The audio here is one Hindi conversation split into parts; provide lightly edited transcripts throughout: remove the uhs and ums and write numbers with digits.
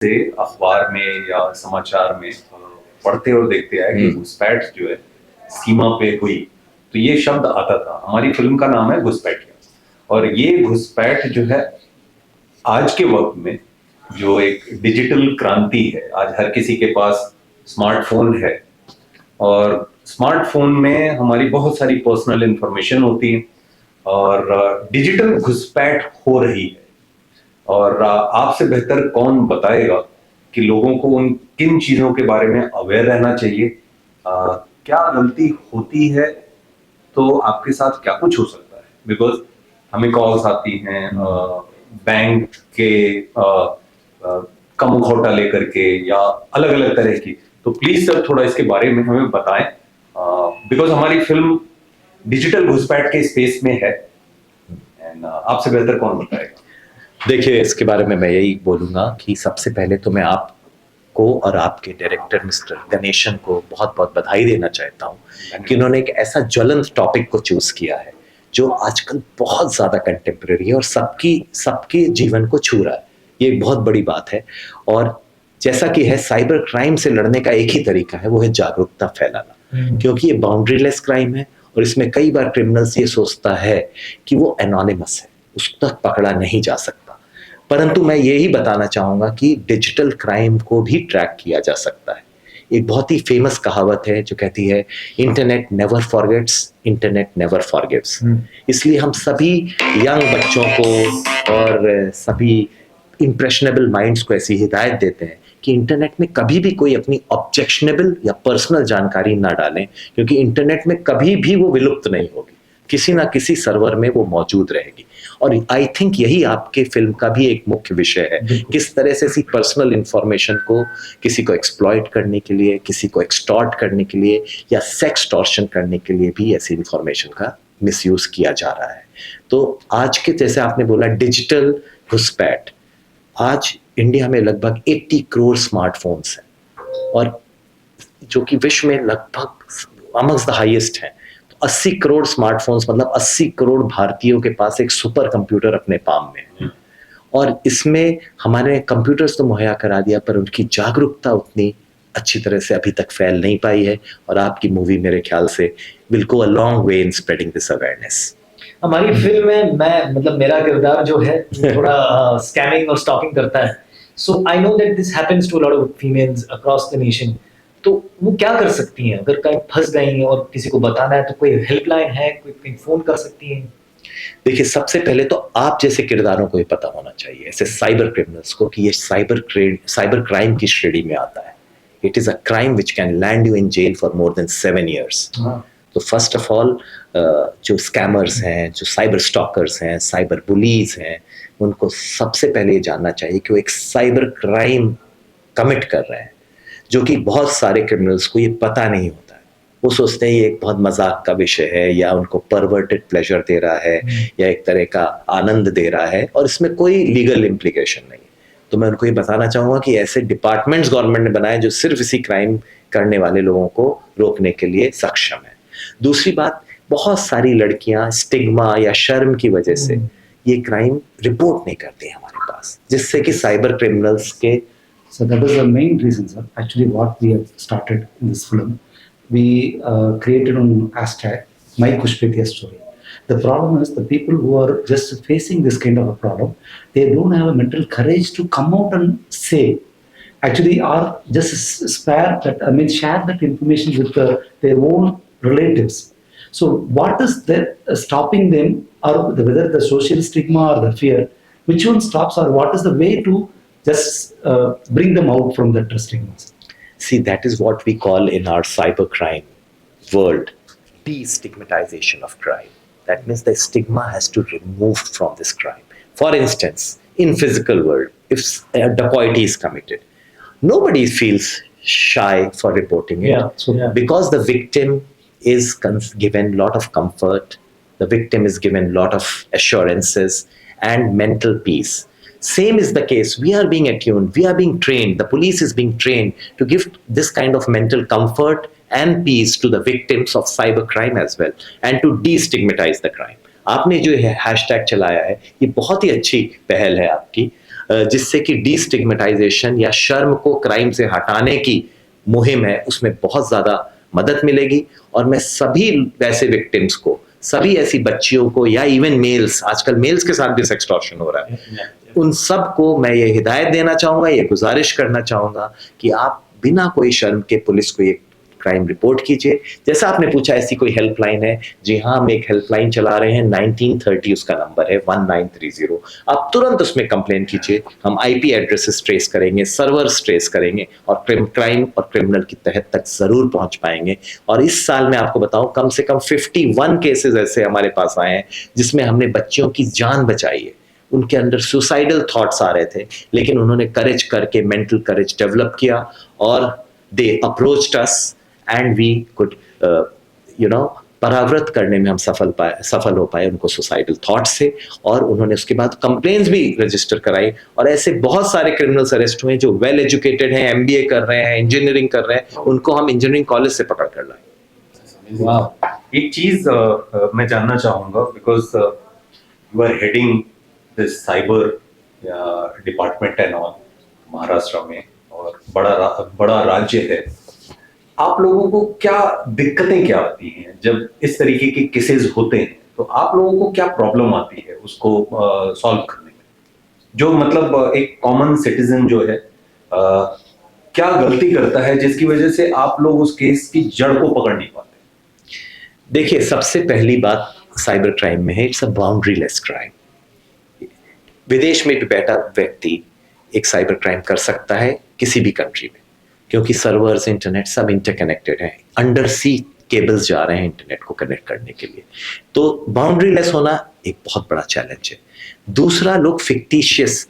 से अखबार में या समाचार में पढ़ते और देखते आए कि घुसपैठ जो है सीमा पे हुई, तो ये शब्द आता था। हमारी फिल्म का नाम है घुसपैठिया, और ये घुसपैठ जो है आज के वक्त में जो एक डिजिटल क्रांति है, आज हर किसी के पास स्मार्टफोन है, और स्मार्टफोन में हमारी बहुत सारी पर्सनल इंफॉर्मेशन होती है, और डिजिटल घुसपैठ हो रही है। और आपसे बेहतर कौन बताएगा कि लोगों को उन किन चीजों के बारे में अवेयर रहना चाहिए, क्या गलती होती है तो आपके साथ क्या कुछ हो सकता है। बिकॉज हमें कॉल्स आती हैं बैंक के कम खोटा लेकर के या अलग अलग तरह की। तो प्लीज सर थोड़ा इसके बारे में हमें बताएं, बिकॉज हमारी फिल्म डिजिटल घुसपैठ के स्पेस में है, एंड आपसे बेहतर कौन बताएगा। देखिए, इसके बारे में मैं यही बोलूँगा कि सबसे पहले तो मैं आपको और आपके डायरेक्टर मिस्टर गणेशन को बहुत बहुत बधाई देना चाहता हूँ कि उन्होंने एक ऐसा ज्वलंत टॉपिक को चूज़ किया है जो आजकल बहुत ज़्यादा कंटेम्प्रेरी है और सबके जीवन को छू रहा है। ये एक बहुत बड़ी बात है। और जैसा कि है, साइबर क्राइम से लड़ने का एक ही तरीका है, वो है जागरूकता फैलाना, क्योंकि ये बाउंड्रीलेस क्राइम है और इसमें कई बार क्रिमिनल्स ये सोचता है कि वो एनोनिमस है, उस तक पकड़ा नहीं जा सकता। परंतु मैं यही बताना चाहूँगा कि डिजिटल क्राइम को भी ट्रैक किया जा सकता है। एक बहुत ही फेमस कहावत है जो कहती है, internet never forgets, internet never forgives. इसलिए हम सभी यंग बच्चों को और सभी इम्प्रेशनेबल माइंड्स को ऐसी हिदायत देते हैं कि इंटरनेट में कभी भी कोई अपनी ऑब्जेक्शनेबल या पर्सनल जानकारी ना डालें, क्योंकि इंटरनेट में कभी भी वो विलुप्त नहीं होगी, किसी ना किसी सर्वर में वो मौजूद रहेगी। और आई थिंक यही आपके फिल्म का भी एक मुख्य विषय है, किस तरह से ऐसी पर्सनल इंफॉर्मेशन को किसी को एक्सप्लॉइट करने के लिए, किसी को एक्सटॉर्ट करने के लिए या सेक्स टॉर्शन करने के लिए भी ऐसी इंफॉर्मेशन का मिसयूज किया जा रहा है। तो आज के, जैसे आपने बोला, डिजिटल घुसपैठ, आज इंडिया में लगभग 80 करोड़ स्मार्टफोन्स हैं और जो कि विश्व में लगभग अमंग्स द हाईएस्ट हैं। 80 करोड़ स्मार्टफोन्स मतलब 80 करोड़ भारतीयों के पास एक सुपर कंप्यूटर अपने पाम में है। और इसमें हमारे कंप्यूटर्स तो मुहैया करा दिया, पर उनकी जागरूकता उतनी अच्छी तरह से अभी तक फैल नहीं पाई है। और आपकी मूवी मेरे ख्याल से will go a long way in spreading this awareness. हमारी फिल्म में मैं मतलब मेरा किरदार जो है थोड़ा स्कैमिंग और स्टॉकिंग करता है। So I know that this happens to a lot of females across the nation. तो वो क्या कर सकती हैं अगर कहीं फंस गई हैं और किसी को बताना है, तो कोई हेल्पलाइन है, कोई कहीं फोन कर सकती हैं? देखिए, सबसे पहले तो आप जैसे किरदारों को ये पता होना चाहिए, ऐसे साइबर क्रिमिनल्स को, कि ये साइबर क्राइम की श्रेणी में आता है। It is a crime which can land you in jail for more than 7 years। तो फर्स्ट ऑफ ऑल जो स्कैमर्स हैं, जो साइबर स्टॉकर्स हैं, साइबर बुलीज हैं, उनको सबसे पहले ये जानना चाहिए कि वो एक साइबर क्राइम कमिट कर रहे हैं, जो कि बहुत सारे क्रिमिनल्स को ये पता नहीं होता है। वो सोचते हैं ये एक बहुत मजाक का विषय है, या उनको परवर्टेड प्लेजर दे रहा है, या एक तरह का आनंद दे रहा है, और इसमें कोई लीगल इम्प्लीकेशन नहीं है। तो मैं उनको ये बताना चाहूँगा कि ऐसे डिपार्टमेंट्स गवर्नमेंट ने बनाए जो सिर्फ इसी क्राइम करने वाले लोगों को रोकने के लिए सक्षम है। दूसरी बात, बहुत सारी लड़कियां स्टिग्मा या शर्म की वजह से ये क्राइम रिपोर्ट नहीं करती हमारे पास, जिससे कि साइबर क्रिमिनल्स के So that is the main reason, sir. Actually, what we have started in this film, we created on hashtag My Kushpitiya Story. The problem is the people who are just facing this kind of a problem, they don't have a mental courage to come out and say. Actually, or just share that information with their own relatives. So, what is that stopping them, or whether the social stigma or the fear, which one stops, or what is the way to just bring them out from that stigma? See, that is what we call in our cybercrime world destigmatization of crime. That means the stigma has to be removed from this crime. For instance, in physical world, if a dacoity is committed, nobody feels shy for reporting it, because the victim is given lot of comfort, the victim is given lot of assurances and mental peace. Same is the case. We are being attuned, we are being trained, the police is being trained to give this kind of mental comfort and peace to the victims of cybercrime as well, and to destigmatize the crime. आपने जो हैशटैग चलाया है, ये बहुत ही अच्छी पहल है आपकी। जिससे कि डिस्टिग्मेटाइजेशन या शर्म को क्राइम से हटाने की मुहिम है, उसमें बहुत ज़्यादा मदद मिलेगी। और मैं सभी वैसे विक्टिम्स को, सभी ऐसी बच्चियों को, या इवन मेल्स, आजकल मेल्स के साथ भी सेक्सटॉर्शन हो रहा है, उन सब को मैं ये हिदायत देना चाहूँगा, ये गुजारिश करना चाहूँगा कि आप बिना कोई शर्म के पुलिस को ये क्राइम रिपोर्ट कीजिए। जैसा आपने पूछा ऐसी कोई हेल्पलाइन है, जी हाँ, हम एक हेल्पलाइन चला रहे हैं, 1930 उसका नंबर है, 1930। आप तुरंत उसमें कंप्लेन कीजिए, हम आईपी एड्रेसेस ट्रेस करेंगे, सर्वर्स ट्रेस करेंगे और क्राइम और क्रिमिनल की तह तक जरूर पहुंच पाएंगे। और इस साल मैं आपको बताऊं, कम से कम 51 केसेस ऐसे हमारे पास आए हैं जिसमें हमने बच्चियों की जान बचाई है। उनके अंदर सुसाइडल थॉट्स आ रहे थे, लेकिन उन्होंने करेज करके मेंटल करेज डेवलप किया और they approached us and we could परावृत करने में हम सफल हो पाए उनको सुसाइडल थॉट से। और उन्होंने उसके बाद कंप्लेन्स भी रजिस्टर कराई और ऐसे बहुत सारे क्रिमिनल्स अरेस्ट हुए जो वेल एजुकेटेड हैं, एमबीए कर रहे हैं, इंजीनियरिंग कर रहे हैं, उनको हम इंजीनियरिंग कॉलेज से पकड़ कर लाए। वाह, एक चीज मैं जानना चाहूंगा, because you are heading this cyber department and all Maharashtra में, और बड़ा राज्य है। आप लोगों को क्या दिक्कतें क्या आती हैं जब इस तरीके के केसेस होते हैं? तो आप लोगों को क्या प्रॉब्लम आती है उसको सॉल्व करने में? जो मतलब एक कॉमन सिटीजन जो है क्या गलती करता है जिसकी वजह से आप लोग उस केस की जड़ को पकड़ नहीं पाते? देखिए, सबसे पहली बात साइबर क्राइम में है, इट्स अ बाउंड्रीलेस क्राइम। विदेश में भी बैठा व्यक्ति एक साइबर क्राइम कर सकता है किसी भी कंट्री में, क्योंकि सर्वर्स, इंटरनेट सब इंटरकनेक्टेड हैं, अंडर सी केबल्स जा रहे हैं इंटरनेट को कनेक्ट करने के लिए। तो बाउंड्रीलेस होना एक बहुत बड़ा चैलेंज है। दूसरा, लोग फिक्टिशियस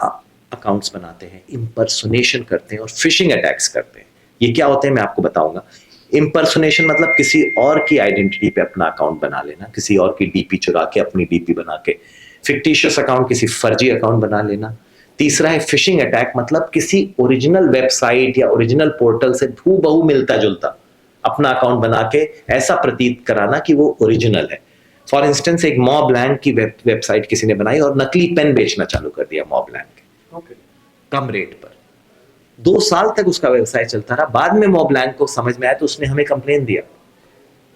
अकाउंट्स बनाते हैं, इम्पर्सोनेशन करते हैं और फिशिंग अटैक्स करते हैं। ये क्या होते हैं मैं आपको बताऊंगा। इम्पर्सोनेशन मतलब किसी और की आइडेंटिटी पे अपना अकाउंट बना लेना, किसी और की डीपी चुरा के अपनी डीपी बना के। फिक्टिशियस अकाउंट, किसी फर्जी अकाउंट बना लेना। तीसरा है फिशिंग अटैक, मतलब किसी ओरिजिनल वेबसाइट या ओरिजिनल पोर्टल से हूबहू मिलता जुलता अपना अकाउंट बना के ऐसा प्रतीत कराना कि वो ओरिजिनल है। फॉर इंस्टेंस, एक मॉब्लैंड की वेबसाइट किसी ने बनाई और नकली पेन बेचना चालू कर दिया मॉब्लैंड के, कम रेट पर। 2 साल तक उसका व्यवसाय चलता रहा। बाद में मॉब्लैंड को समझ में आया तो उसने हमें कंप्लेन दिया,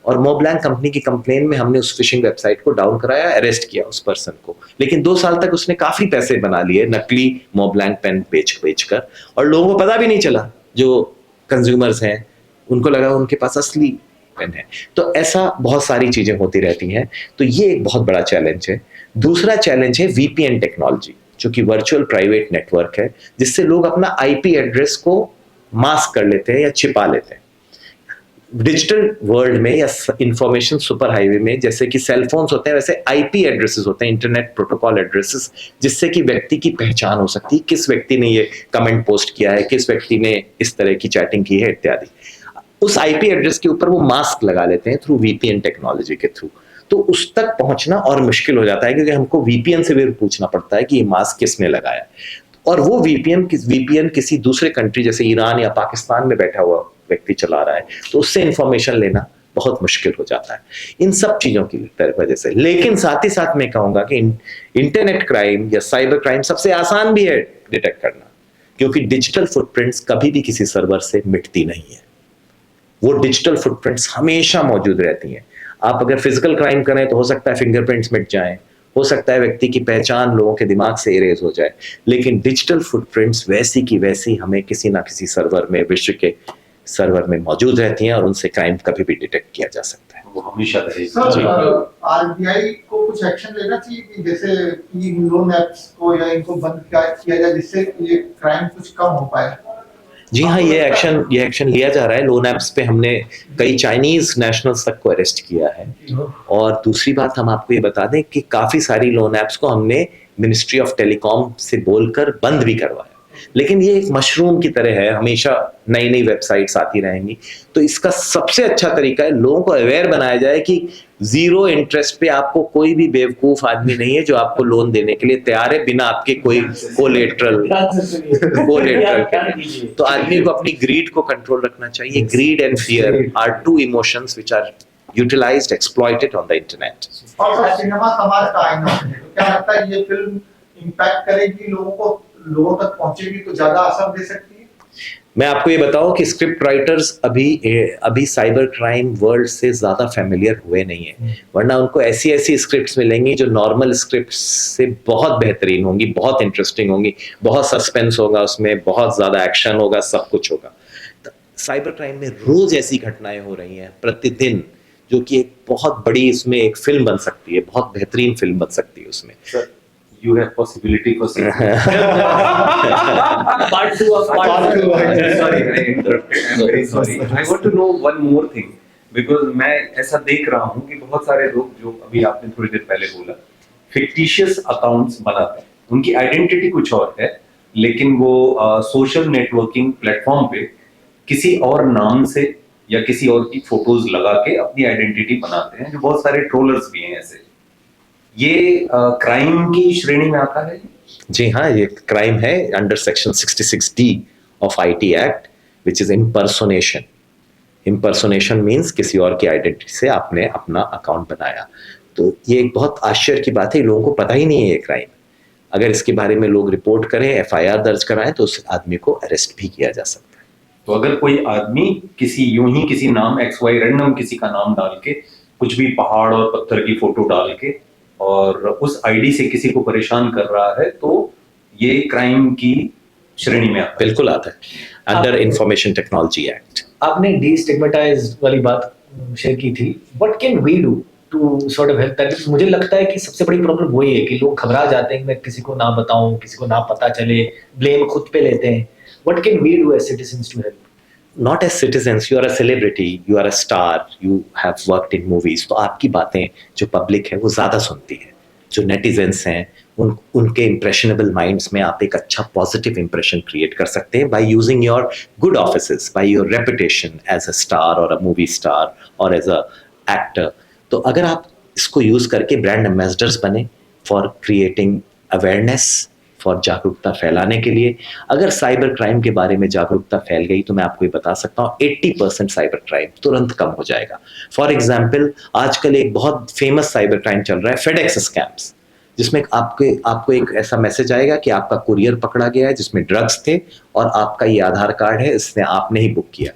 और मॉब्लैंड कंपनी की कंप्लेन में हमने उस फिशिंग वेबसाइट को डाउन कराया, अरेस्ट किया उस पर्सन को। लेकिन 2 साल तक उसने काफी पैसे बना लिए नकली मॉब्लैंड पेन बेच कर, और लोगों को पता भी नहीं चला, जो कंज्यूमर्स हैं उनको लगा उनके पास असली पेन है। तो ऐसा बहुत सारी चीजें होती रहती हैं। तो ये एक बहुत बड़ा चैलेंज है। दूसरा चैलेंज है वीपीएन टेक्नोलॉजी, जो कि वर्चुअल प्राइवेट नेटवर्क है, जिससे लोग अपना आईपी एड्रेस को मास्क कर लेते हैं या छिपा लेते हैं। डिजिटल वर्ल्ड में या इंफॉर्मेशन सुपर हाईवे में जैसे कि सेल फोन्स होते हैं, वैसे आईपी एड्रेसेस होते हैं, इंटरनेट प्रोटोकॉल एड्रेसेस, जिससे कि व्यक्ति की पहचान हो सकती है, किस व्यक्ति ने ये कमेंट पोस्ट किया है, किस व्यक्ति ने इस तरह की चैटिंग की है इत्यादि। उस आईपी एड्रेस के ऊपर वो मास्क लगा लेते हैं थ्रू वीपीएन टेक्नोलॉजी के थ्रू। तो उस तक पहुंचना और मुश्किल हो जाता है, क्योंकि हमको वीपीएन से भी पूछना पड़ता है कि ये मास्क किसने लगाया, और वो वीपीएन किसी दूसरे कंट्री जैसे ईरान या पाकिस्तान में बैठा हुआ व्यक्ति चला रहा है, तो उससे इंफॉर्मेशन लेना बहुत मुश्किल हो जाता है इन सब चीजों की वजह से। लेकिन साथ ही साथ मैं कहूंगा कि इंटरनेट क्राइम या साइबर क्राइम सबसे आसान भी है डिटेक्ट करना, क्योंकि डिजिटल फुटप्रिंट्स कभी भी किसी सर्वर से मिटती नहीं है। वो डिजिटल फुटप्रिंट्स हमेशा मौजूद रहती हैं। आप अगर फिजिकल क्राइम करें तो हो सकता है फिंगरप्रिंट्स मिट जाएं, हो सकता है व्यक्ति की पहचान लोगों के दिमाग से इरेज हो जाए, लेकिन डिजिटल फुटप्रिंट्स वैसी की वैसी हमें किसी ना किसी सर्वर में, विश्व के सर्वर में मौजूद रहती हैं, और उनसे क्राइम कभी भी डिटेक्ट किया जा सकता है। वो हमेशा रहेगी। सर, आरबीआई को कुछ एक्शन लेना चाहिए कि जैसे इन लोन ऐप्स को या इनको बंद किया जाए, जिससे ये क्राइम कुछ कम हो पाए? जी हाँ, ये एक्शन लिया जा रहा है। लोन ऐप्स पे हमने कई चाइनीज नेशनल्स तक को अरेस्ट किया है। और दूसरी बात हम आपको ये बता दें कि काफी सारी लोन ऐप्स को हमने मिनिस्ट्री ऑफ टेलीकॉम से बोलकर बंद भी करवाया। लेकिन ये एक मशरूम की तरह है, हमेशा नई नई वेबसाइट्स आती रहेंगी। तो इसका सबसे अच्छा तरीका है लोगों को अवेयर बनाया जाए कि 0 इंटरेस्ट पे आपको कोई भी बेवकूफ आदमी नहीं है जो आपको लोन देने के लिए तैयार है बिना आपके कोई कोलेटरल। तो आदमी को अपनी ग्रीड को कंट्रोल रखना चाहिए। Greed and fear are 2 emotions which are utilised, exploited on the internet. और सिनेमा समाज का आईना है, तो क्या लगता है ये फिल्म इम्पैक्ट करेगी लोगों को लोगों तक पहुंचेगी तो ज्यादा असर दे सकती है? मैं आपको ये बताऊं कि स्क्रिप्ट राइटर्स अभी साइबर क्राइम वर्ल्ड से ज़्यादा फेमिलियर हुए नहीं है, वरना उनको ऐसी ऐसी स्क्रिप्ट्स मिलेंगी जो नॉर्मल स्क्रिप्ट्स से बहुत बेहतरीन होंगी, बहुत इंटरेस्टिंग होंगी, बहुत सस्पेंस होगा उसमें, बहुत ज़्यादा एक्शन होगा, सब कुछ होगा। साइबर क्राइम में रोज़ ऐसी घटनाएं हो रही हैं प्रतिदिन, जो कि एक बहुत बड़ी इसमें एक फिल्म बन सकती है, बहुत बेहतरीन फिल्म बन सकती है उसमें। You have possibility for Part 2 of part 2. sorry, I interrupted. I'm very sorry. I want to know one more thing because मैं ऐसा देख रहा हूँ कि बहुत सारे लोग जो अभी आपने थोड़ी देर पहले बोला fictitious accounts बनाते हैं, उनकी आइडेंटिटी कुछ और है, लेकिन वो सोशल नेटवर्किंग प्लेटफॉर्म पे किसी और नाम से या किसी और की फोटोज लगा के अपनी आइडेंटिटी बनाते हैं, जो बहुत सारे ट्रोलर्स भी हैं ऐसे। ये क्राइम की श्रेणी में आता है? जी हाँ, ये क्राइम है under section 66D of IT act, which is impersonation. Impersonation means किसी और की आइडेंटिटी से आपने अपना अकाउंट बनाया। तो ये एक बहुत आश्चर्य की बात है, लोगों को पता ही नहीं है ये क्राइम। अगर इसके बारे में लोग रिपोर्ट करें, FIR दर्ज कराएं, तो उस आदमी को अरेस्ट भी किया जा सकता है। तो अगर कोई आदमी किसी यूं ही किसी नाम XY रैंडम किसी का नाम डाल के, कुछ भी पहाड़ और पत्थर की फोटो डाल के और उस आईडी से किसी को परेशान कर रहा है, तो ये क्राइम की श्रेणी में आता है? बिल्कुल आता है, अंडर इंफॉर्मेशन टेक्नोलॉजी एक्ट। आपने डीस्टिग्मेटाइज वाली बात शेयर की थी। What can we do to sort of help that? मुझे लगता है कि सबसे बड़ी प्रॉब्लम वही है कि लोग घबरा जाते हैं कि मैं किसी को ना बताऊं, किसी को ना पता चले, ब्लेम खुद पे लेते हैं। What can we do as citizens to help? Not as citizens, you are a celebrity, you are a star, you have worked in movies, तो आपकी बातें जो पब्लिक है वो ज़्यादा सुनती है। जो नेटिजन्स हैं उनके इम्प्रेशनेबल माइंड्स में आप एक अच्छा पॉजिटिव इम्प्रेशन क्रिएट कर सकते हैं by using your good offices, by your reputation as a star और अ मूवी स्टार और एज अ एक्टर। तो अगर आप इसको यूज़ करके ब्रांड एम्बेसडर्स बने फॉर क्रिएटिंग अवेयरनेस, फॉर जागरूकता फैलाने के लिए, अगर साइबर क्राइम के बारे में जागरूकता फैल गई तो मैं आपको ये बता सकता हूँ 80% साइबर क्राइम तुरंत कम हो जाएगा। फॉर एग्जाम्पल, आजकल एक बहुत फेमस साइबर क्राइम चल रहा है, FedEx स्कैम्स, जिसमें आपको एक ऐसा मैसेज आएगा कि आपका कुरियर पकड़ा गया है जिसमें ड्रग्स थे और आपका ये आधार कार्ड है, इसने आपने ही बुक किया।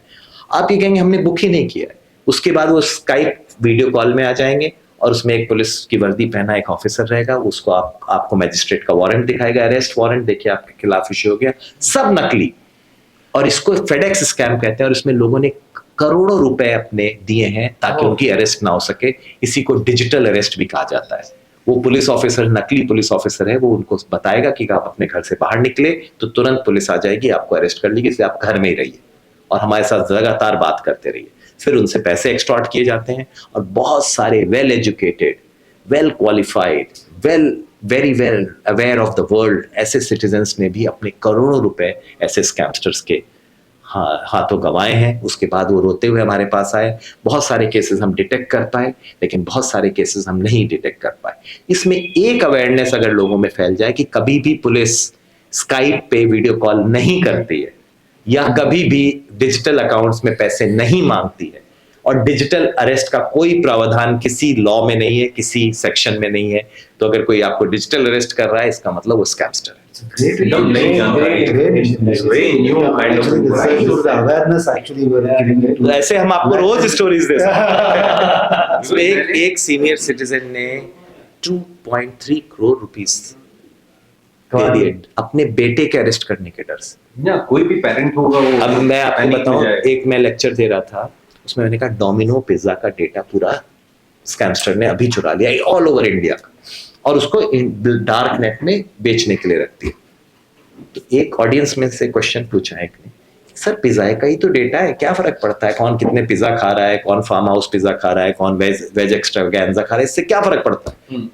आप ये कहेंगे हमने बुक ही नहीं किया है। उसके बाद वो स्काइप वीडियो कॉल में आ जाएंगे और उसमें एक पुलिस की वर्दी पहना एक ऑफिसर रहेगा, उसको आपको मैजिस्ट्रेट का वारंट दिखाएगा, अरेस्ट वारंट, देखिए आपके खिलाफ इश्यू हो गया। सब नकली, और इसको FedEx स्कैम कहते हैं। और इसमें लोगों ने करोड़ों रुपए अपने दिए हैं ताकि उनकी अरेस्ट ना हो सके। इसी को डिजिटल अरेस्ट भी कहा जाता है। वो पुलिस ऑफिसर, नकली पुलिस ऑफिसर है, वो उनको बताएगा कि आप अपने घर से बाहर निकले तो तुरंत पुलिस आ जाएगी, आपको अरेस्ट कर लेगी, इसलिए आप घर में ही रहिए और हमारे साथ लगातार बात करते रहिए। फिर उनसे पैसे एक्सटॉर्ट किए जाते हैं और बहुत सारे well educated, well qualified, very well aware of the world ऐसे सिटीजन्स ने भी अपने करोड़ों रुपए ऐसे स्कैमस्टर्स के हाथों गंवाए हैं। उसके बाद वो रोते हुए हमारे पास आए। बहुत सारे केसेस हम डिटेक्ट कर पाए, लेकिन बहुत सारे केसेस हम नहीं डिटेक्ट कर पाए। इसमें एक अवेयरनेस अगर लोगों में फैल जाए कि कभी भी पुलिस स्काइप पे वीडियो कॉल नहीं करती है या कभी भी डिजिटल अकाउंट्स में पैसे नहीं मांगती है, और डिजिटल अरेस्ट का कोई प्रावधान किसी लॉ में नहीं है, किसी सेक्शन में नहीं है, तो अगर कोई आपको डिजिटल अरेस्ट कर रहा है, इसका मतलब वो स्कैमस्टर है। एकदम नई जानकारी, very new kind of awareness actually we're giving it. तो ऐसे हम आपको रोज स्टोरीज दे सकते हैं। एक सीनियर सिटीजन ने 2.3 करोड़ रुपीस दे दिए अपने बेटे के अरेस्ट करने के डर से। या कोई भी पेरेंट होगा वो। अब मैं आपको panic में बताऊं, जाएगा। एक मैं लेक्चर दे रहा था, उसमें मैंने कहा डोमिनो पिज्जा का डेटा पूरा स्कैमस्टर ने अभी चुरा लिया ऑल ओवर इंडिया का, और उसको डार्क नेट में बेचने के लिए रख दिया। तो एक ऑडियंस में से क्वेश्चन पूछा एक ने, सर पिज्जा का ही तो डेटा है, क्या फर्क पड़ता है कौन कितने पिज्जा खा रहा है, कौन फार्म हाउस पिज्जा खा रहा है, कौन वेज एक्स्ट्रावेगेंजा खा रहा है, इससे क्या फर्क पड़ता है?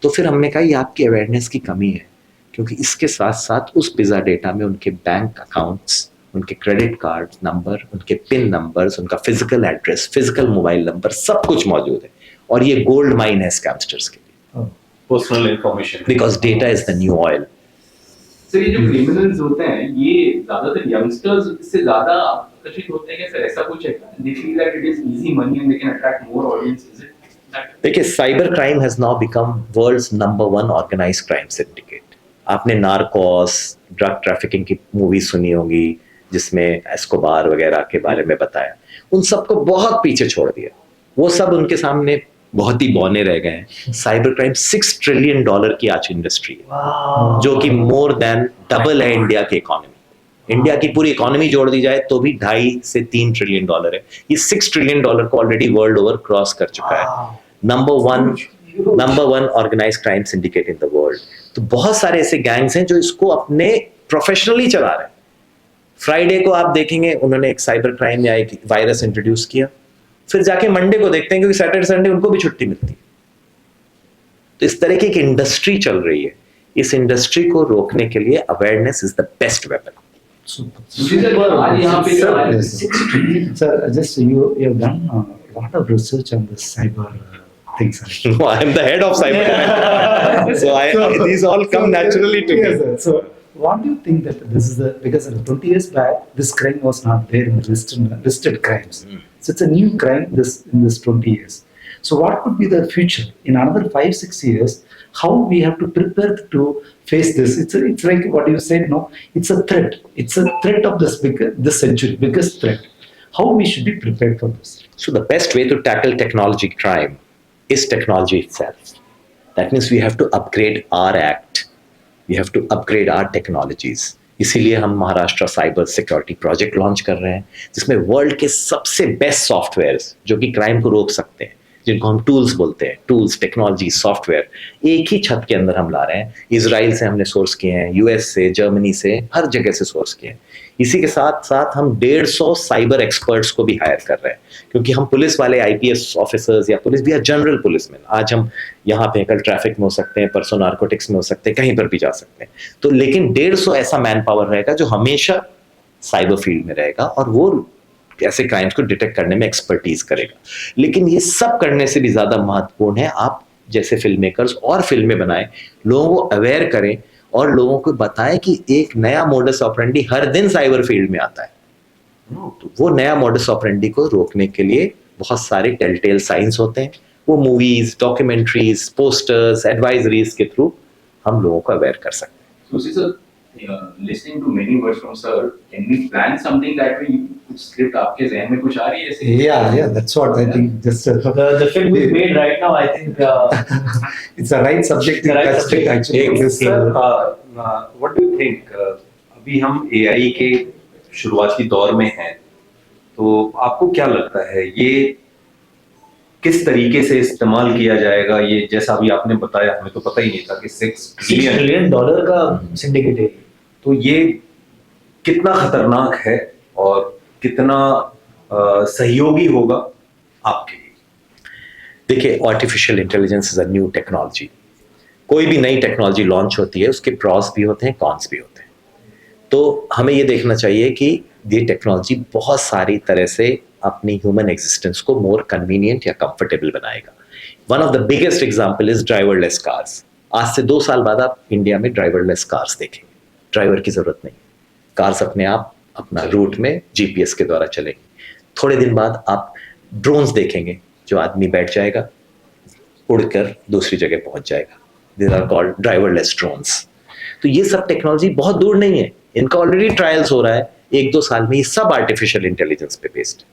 तो फिर हमने कहा ये आपकी अवेयरनेस की कमी है, क्योंकि इसके साथ साथ उस पिज्जा डेटा में उनके बैंक अकाउंट्स, उनके क्रेडिट कार्ड नंबर, उनके पिन नंबर्स, उनका physical address, physical mobile number, सब कुछ मौजूद है। और ये गोल्ड माइन है स्कैमस्टर्स के लिए, personal information, because data is the new oil. Sir ये जो क्रिमिनल्स होते हैं ये ज्यादातर यंगस्टर्स इससे ज्यादा आकर्षित होते हैं क्या सर? ऐसा कुछ है क्या? They feel that it is easy money and they can attract more audience, is it? देखिए, cyber crime has now become world's number 1 organised crime syndicate. आपने नार्कोस, ड्रग ट्रैफिकिंग की मूवी सुनी होगी जिसमें एस्कोबार वगैरह के बारे में बताया, उन सबको बहुत पीछे छोड़ दिया। वो सब उनके सामने बहुत ही बौने रह गए हैं। साइबर क्राइम $6 ट्रिलियन की आज इंडस्ट्री है, जो कि मोर देन डबल है इंडिया की इकोनॉमी। इंडिया की पूरी इकोनॉमी जोड़ दी जाए तो भी 2.5 से 3 ट्रिलियन डॉलर है। ये $6 ट्रिलियन को ऑलरेडी वर्ल्ड ओवर क्रॉस कर चुका है। Number one organised crime syndicate in the world. तो बहुत सारे ऐसे गैंग्स हैं जो इसको अपने प्रोफेशनली चला रहे हैं। फ्राइडे को आप देखेंगे उन्होंने एक साइबर क्राइम या एक वायरस इंट्रोड्यूस किया, फिर जाके मंडे को देखते हैं क्योंकि सैटरडे संडे उनको भी छुट्टी मिलती है। तो इस तरह की एक इंडस्ट्री चल रही है। इस इंडस्ट्री को रोकने के लिए awareness is the best weapon. आज यहाँ पे Sir, just you have done a lot of research on the cyber things. No, I am the head of cyber. These all come naturally to me. Yes, sir. So, what do you think that this is because 20 years back, this crime was not there in the listed crimes. So it's a new crime in this 20 years. So what could be the future in another 5-6 years? How we have to prepare to face this? It's like what you said. No, it's a threat. It's a threat of this century, biggest threat. How we should be prepared for this? So the best way to tackle technology crime is technology itself. That means we have to upgrade our act. We have to upgrade our technologies. इसीलिए हम Maharashtra cyber security project launch कर रहे हैं, जिसमें वर्ल्ड के सबसे बेस्ट सॉफ्टवेयर्स जो कि क्राइम को रोक सकते हैं, जिनको हम टूल्स बोलते हैं, टूल्स, टेक्नोलॉजी, सॉफ्टवेयर, एक ही छत के अंदर हम ला रहे हैं। इजराइल से हमने सोर्स किए हैं, यूएस से, जर्मनी से, हर जगह से सोर्स किए हैं। इसी के साथ साथ हम 150 साइबर एक्सपर्ट्स को भी हायर कर रहे हैं, क्योंकि हम पुलिस वाले आईपीएस ऑफिसर्स या पुलिस भी या जनरल पुलिस में, आज हम यहाँ पे कल ट्रैफिक में हो सकते हैं, परसों नार्कोटिक्स में हो सकते हैं, कहीं पर भी जा सकते हैं। तो लेकिन 150 ऐसा मैन पावर रहेगा जो हमेशा साइबर फील्ड में रहेगा और वो ऐसे क्राइम्स को डिटेक्ट करने में एक्सपर्टीज करेगा। लेकिन ये सब करने से भी ज्यादा महत्वपूर्ण है आप जैसे फिल्म मेकर्स और फिल्में बनाएं, लोगों को अवेयर करें और लोगों को बताएं कि एक नया मोडस ऑपरेंडी हर दिन साइबर फील्ड में आता है। तो वो नया मोडस ऑपरेंडी को रोकने के लिए बहुत सारे टेलटेल साइंस होते हैं। वो मूवीज, डॉक्यूमेंट्रीज, पोस्टर्स, एडवाइजरीज के थ्रू हम लोगों को अवेयर कर सकते हैं। So, sir, listening to many words from sir, can we plan something that we कुछ script आपके ज़हन में कुछ आ रही है ऐसे? Yeah, that's what I think. Just The film we made right now, I think it's a right subject. It's a right subject. Actually, what do you think, अभी हम एआई के शुरुआती दौर में हैं, तो आपको क्या लगता है ये किस तरीके से इस्तेमाल किया जाएगा? ये जैसा अभी आपने बताया, हमें तो पता ही नहीं था कि $6 ट्रिलियन का सिंडिकेट है। तो ये कितना खतरनाक है और कितना सहयोगी होगा आपके लिए? देखिए, artificial intelligence is a new technology. कोई भी नई टेक्नोलॉजी लॉन्च होती है, उसके प्रॉस भी होते हैं, कॉन्स भी होते हैं। तो हमें ये देखना चाहिए कि ये टेक्नोलॉजी बहुत सारी तरह से अपनी ह्यूमन एग्जिस्टेंस को मोर कन्वीनियंट या कंफर्टेबल बनाएगा। One of the biggest example is driverless cars. आज से 2 साल बाद आप इंडिया में ड्राइवरलेस कार्स देखेंगे। ड्राइवर की जरूरत नहीं, कार्स अपने आप अपना रूट में जीपीएस के द्वारा चलेंगी। थोड़े दिन बाद आप ड्रोन्स देखेंगे, जो आदमी बैठ जाएगा, उड़कर दूसरी जगह पहुंच जाएगा। These are called driverless drones. तो ये सब टेक्नोलॉजी बहुत दूर नहीं है, इनका ऑलरेडी ट्रायल्स हो रहा है। 1-2 साल में ये सब आर्टिफिशियल इंटेलिजेंस पे बेस्ड है।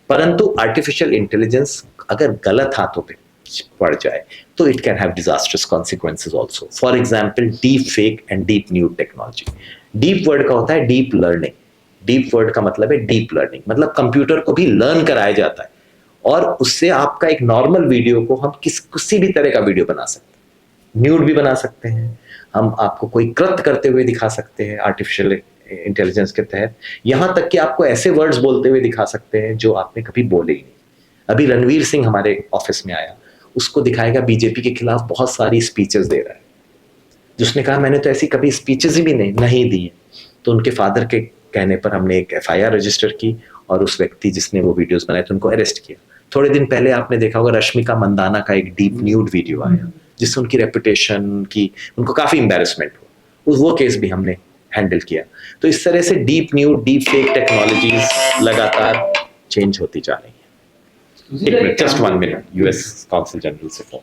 परंतु आर्टिफिशियल इंटेलिजेंस अगर गलत हाथों पे पड़ जाए तो it can have disasters consequences also. For example, deep fake and deep new technology. Deep word का होता है डीप लर्निंग। डीप वर्ड का मतलब है डीप लर्निंग, मतलब कंप्यूटर को भी लर्न कराया जाता है और उससे आपका एक नॉर्मल वीडियो को हम किसी भी तरह का वीडियो बना सकते हैं। न्यूड भी बना सकते हैं, हम आपको कोई कृत्य करते हुए दिखा सकते हैं आर्टिफिशियल इंटेलिजेंस के तहत, यहां तक कि आपको ऐसे वर्ड्स बोलते हुए दिखा सकते हैं जो आपने कभी बोले ही नहीं। अभी रणवीर सिंह हमारे ऑफिस में आया, उसको दिखाएगा बीजेपी के खिलाफ बहुत सारी स्पीचेस दे रहा है, जिसने कहा मैंने तो ऐसी कभी स्पीचेस ही भी नहीं दी। तो उनके फादर के कहने पर हमने एक FIR रजिस्टर की और उस व्यक्ति जिसने वो वीडियोस बनाए थे उनको अरेस्ट किया। थोड़े दिन पहले आपने देखा होगा रश्मिका मंदाना का एक डीप न्यूड वीडियो आया, जिससे उनकी रेपुटेशन की उनको काफी एम्बैरेसमेंट हुआ। वो केस भी हमने हैंडल किया। तो इस तरह से deep new, deep fake technologies लगातार चेंज होती जा रही है। एक minute, just 1 minute, US council general से फोन।